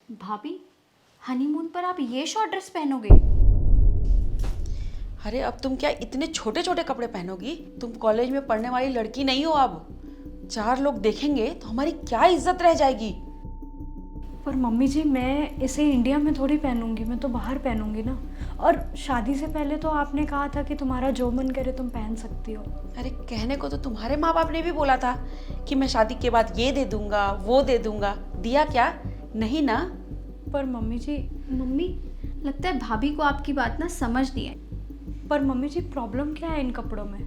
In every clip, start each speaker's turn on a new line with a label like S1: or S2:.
S1: भाभी, हनीमून पर आप ये शॉर्ट ड्रेस पहनोगे?
S2: अरे अब तुम क्या इतने छोटे छोटे कपड़े पहनोगी? तुम कॉलेज में पढ़ने वाली लड़की नहीं हो अब। 4 लोग देखेंगे तो हमारी क्या इज्जत रह जाएगी।
S3: पर मम्मी जी, मैं इसे इंडिया में थोड़ी पहनूंगी, मैं तो बाहर पहनूंगी ना। और शादी से पहले तो आपने कहा था कि तुम्हारा जो मन करे तुम पहन सकती हो।
S2: अरे कहने को तो तुम्हारे माँ बाप ने भी बोला था कि मैं शादी के बाद ये दे दूंगा वो दे दूंगा। दिया क्या? नहीं ना।
S3: पर मम्मी जी,
S1: मम्मी, लगता है भाभी को आपकी बात ना समझ नहीं है।
S3: पर मम्मी जी, प्रॉब्लम क्या है इन कपड़ों में?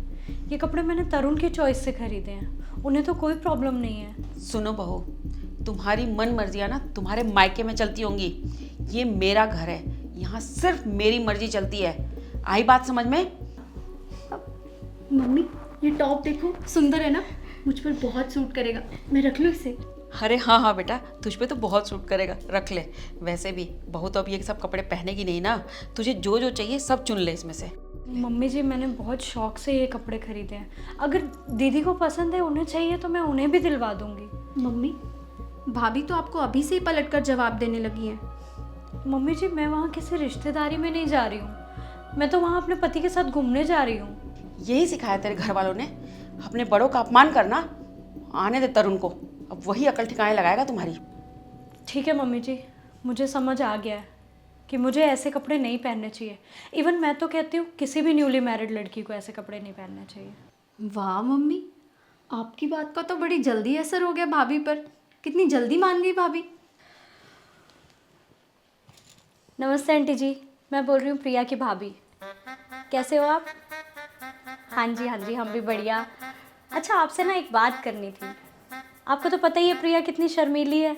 S3: ये कपड़े मैंने तरुण की चॉइस से खरीदे हैं, उन्हें तो कोई प्रॉब्लम नहीं है।
S2: सुनो बहू, तुम्हारी मन मर्जियाँ ना तुम्हारे मायके में चलती होंगी। ये मेरा घर है, यहाँ सिर्फ मेरी मर्जी चलती है। आई बात समझ में?
S1: मम्मी, ये टॉप देखो, सुंदर है ना? मुझ पर बहुत सूट करेगा, मैं रख लूँ इसे?
S2: अरे हाँ हाँ बेटा, तुझ पे तो बहुत सूट करेगा, रख ले। वैसे भी बहू तो अब ये सब कपड़े पहनेगी नहीं ना, तुझे जो जो चाहिए सब चुन ले इसमें से।
S3: मम्मी जी, मैंने बहुत शौक से ये कपड़े खरीदे हैं। अगर दीदी को पसंद है, उन्हें चाहिए तो मैं उन्हें भी दिलवा दूंगी।
S1: मम्मी, भाभी तो आपको अभी से ही पलटकर जवाब देने लगी है।
S3: मम्मी जी, मैं वहाँ किसी रिश्तेदारी में नहीं जा रही हूँ, मैं तो वहाँ अपने पति के साथ घूमने जा रही हूँ।
S2: यही सिखाया तेरे घर वालों ने, अपने बड़ों का अपमान करना। आने दे तरुण को, अब वही अकल ठिकाने लगाएगा तुम्हारी।
S3: ठीक है मम्मी जी, मुझे समझ आ गया है कि मुझे ऐसे कपड़े नहीं पहनने चाहिए। इवन मैं तो कहती हूँ किसी भी न्यूली मैरिड लड़की को ऐसे कपड़े नहीं पहनने चाहिए।
S1: वाह मम्मी, आपकी बात का तो बड़ी जल्दी असर हो गया भाभी पर। कितनी जल्दी मान गई भाभी।
S3: नमस्ते आंटी जी, मैं बोल रही हूँ प्रिया की भाभी। कैसे हो आप? हाँ जी, हम भी बढ़िया। अच्छा, आपसे ना एक बात करनी थी। आपको तो पता ही है प्रिया कितनी शर्मीली है।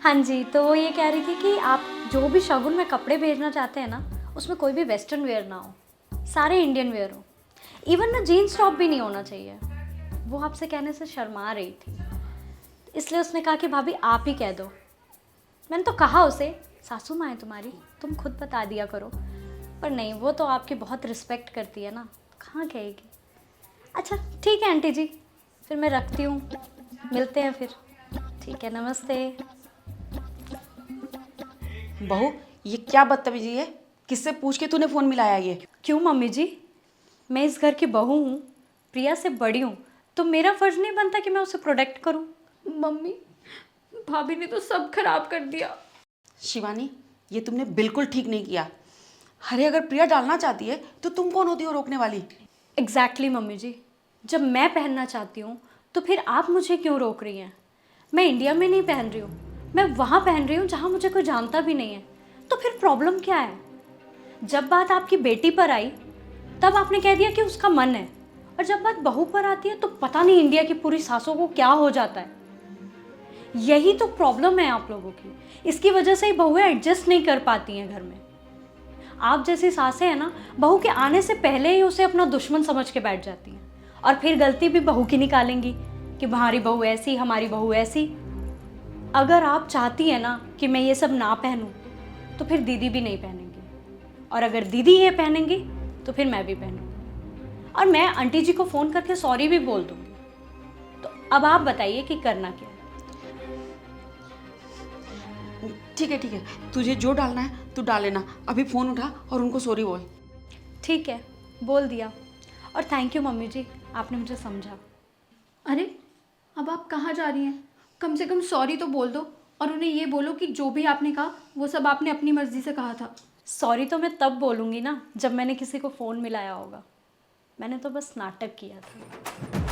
S3: हाँ जी, तो वो ये कह रही थी कि आप जो भी शगुन में कपड़े भेजना चाहते हैं ना, उसमें कोई भी वेस्टर्न वेयर ना हो, सारे इंडियन वेयर हो। इवन ना जीन्स टॉप भी नहीं होना चाहिए। वो आपसे कहने से शर्मा रही थी, इसलिए उसने कहा कि भाभी आप ही कह दो। मैंने तो कहा उसे, सासू माँ है तुम्हारी, तुम खुद बता दिया करो। पर नहीं, वो तो आपकी बहुत रिस्पेक्ट करती है ना, कहाँ कहेगी। अच्छा ठीक है आंटी जी, फिर मैं रखती हूँ, मिलते हैं फिर। ठीक है, नमस्ते।
S2: बहू, ये क्या बदतमीजी है? किससे पूछ के तूने फोन मिलाया ये?
S3: क्यों मम्मी जी, मैं इस घर की बहू हूँ, प्रिया से बड़ी हूँ, तो मेरा फर्ज नहीं बनता कि मैं उसे प्रोटेक्ट करूँ?
S1: मम्मी, भाभी ने तो सब खराब कर दिया।
S2: शिवानी, ये तुमने बिल्कुल ठीक नहीं किया। अरे अगर प्रिया डालना चाहती है तो तुम कौन होती हो रोकने वाली?
S3: एग्जैक्टली मम्मी जी, जब मैं पहनना चाहती हूँ तो फिर आप मुझे क्यों रोक रही हैं? मैं इंडिया में नहीं पहन रही हूँ, मैं वहाँ पहन रही हूँ जहाँ मुझे कोई जानता भी नहीं है। तो फिर प्रॉब्लम क्या है? जब बात आपकी बेटी पर आई तब आपने कह दिया कि उसका मन है, और जब बात बहू पर आती है तो पता नहीं इंडिया की पूरी सासों को क्या हो जाता है। यही तो प्रॉब्लम है आप लोगों की, इसकी वजह से ही बहुएं एडजस्ट नहीं कर पाती हैं घर में। आप जैसी सासें हैं ना, बहू के आने से पहले ही उसे अपना दुश्मन समझ के बैठ जाती हैं, और फिर गलती भी बहू की निकालेंगी कि हमारी बहू ऐसी, हमारी बहू ऐसी। अगर आप चाहती हैं ना कि मैं ये सब ना पहनूं, तो फिर दीदी भी नहीं पहनेंगी, और अगर दीदी ये पहनेंगी तो फिर मैं भी पहनूंगी, और मैं आंटी जी को फ़ोन करके सॉरी भी बोल दूंगी। तो अब आप बताइए कि करना क्या है।
S2: ठीक है, तुझे जो डालना है तू डाल लेना। अभी फोन उठा और उनको सॉरी बोल।
S3: ठीक है, बोल दिया। और थैंक यू मम्मी जी, आपने मुझे समझा।
S1: अरे, अब आप कहाँ जा रही हैं? कम से कम सॉरी तो बोल दो, और उन्हें ये बोलो कि जो भी आपने कहा वो सब आपने अपनी मर्जी से कहा था।
S3: सॉरी तो मैं तब बोलूँगी ना जब मैंने किसी को फ़ोन मिलाया होगा, मैंने तो बस नाटक किया था।